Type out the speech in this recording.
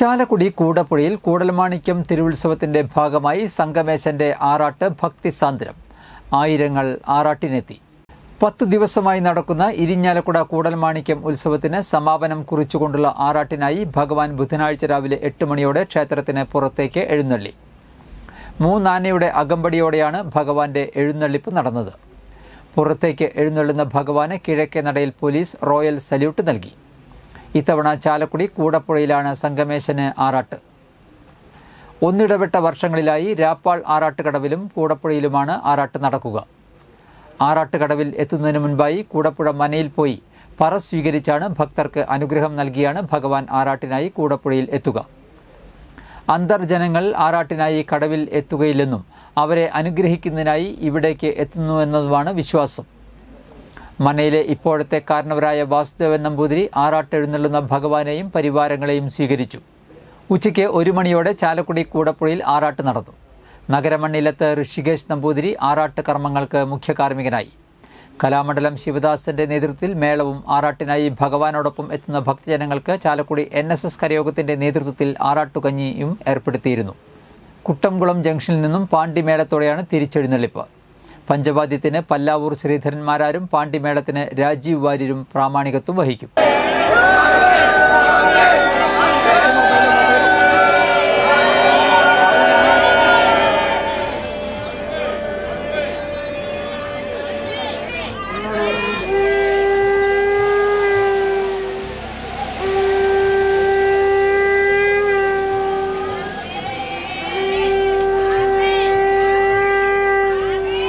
ചാലക്കുടി കൂടപ്പുഴയിൽ കൂടൽമാണിക്യം തിരുവുത്സവത്തിന്റെ ഭാഗമായി സംഗമേശന്റെ ആറാട്ട് ഭക്തിസാന്ദ്രം. ആയിരങ്ങൾ ആറാട്ടിനെത്തി. 10 ദിവസമായി നടക്കുന്ന ഇരിഞ്ഞാലക്കുട കൂടൽമാണിക്യം ഉത്സവത്തിന് സമാപനം കുറിച്ചുകൊണ്ടുള്ള ആറാട്ടിനായി ഭഗവാൻ ബുധനാഴ്ച രാവിലെ 8 മണിയോടെ ക്ഷേത്രത്തിന് പുറത്തേക്ക് എഴുന്നള്ളി. 3 ആനയുടെ അകമ്പടിയോടെയാണ് ഭഗവാന്റെ എഴുന്നള്ളിപ്പ് നടന്നത്. പുറത്തേക്ക് എഴുന്നള്ളുന്ന ഭഗവാന് കിഴക്കേ നടയിൽ പോലീസ് റോയൽ സല്യൂട്ട് നൽകി. ഇത്തവണ ചാലക്കുടി കൂടപ്പുഴയിലാണ് സംഗമേശന് ആറാട്ട്. ഒന്നിടവിട്ട വർഷങ്ങളിലായി രാപ്പാൾ ആറാട്ടുകടവിലും കൂടപ്പുഴയിലുമാണ് ആറാട്ട് നടക്കുക. ആറാട്ടുകടവിൽ എത്തുന്നതിന് മുൻപായി കൂടപ്പുഴ മനയിൽ പോയി പറ സ്വീകരിച്ചാണ് ഭക്തർക്ക് അനുഗ്രഹം നൽകിയാണ് ഭഗവാൻ ആറാട്ടിനായി കൂടപ്പുഴയിൽ എത്തുക. അന്തർജനങ്ങൾ ആറാട്ടിനായി കടവിൽ എത്തുകയില്ലെന്നും അവരെ അനുഗ്രഹിക്കുന്നതിനായി ഇവിടേക്ക് എത്തുന്നുവെന്നതുമാണ് വിശ്വാസം. മനയിലെ ഇപ്പോഴത്തെ കാരണവരായ വാസുദേവൻ നമ്പൂതിരി ആറാട്ട് എഴുന്നള്ളുന്ന ഭഗവാനെയും പരിവാരങ്ങളെയും സ്വീകരിച്ചു. ഉച്ചയ്ക്ക് 1 മണിയോടെ ചാലക്കുടി കൂടപ്പുഴയിൽ ആറാട്ട് നടന്നു. നഗരമണ്ണിലത്ത് ഋഷികേശ് നമ്പൂതിരി ആറാട്ട് കർമ്മങ്ങൾക്ക് മുഖ്യ കാർമ്മികനായി. കലാമണ്ഡലം ശിവദാസന്റെ നേതൃത്വത്തിൽ മേളവും ആറാട്ടിനായി ഭഗവാനോടൊപ്പം എത്തുന്ന ഭക്തജനങ്ങൾക്ക് ചാലക്കുടി NSS കരയോഗത്തിന്റെ നേതൃത്വത്തിൽ ആറാട്ടുകഞ്ഞിയും ഏർപ്പെടുത്തിയിരുന്നു. കുട്ടംകുളം ജംഗ്ഷനിൽ നിന്നും പാണ്ടിമേളത്തോടെയാണ് തിരിച്ചെഴുന്നള്ളിപ്പ്. പഞ്ചവാദ്യത്തിന് പല്ലാവൂർ ശ്രീധരന്മാരാരും പാണ്ടിമേളത്തിന് രാജീവ് വാര്യരും പ്രാമാണികത്വം വഹിക്കും.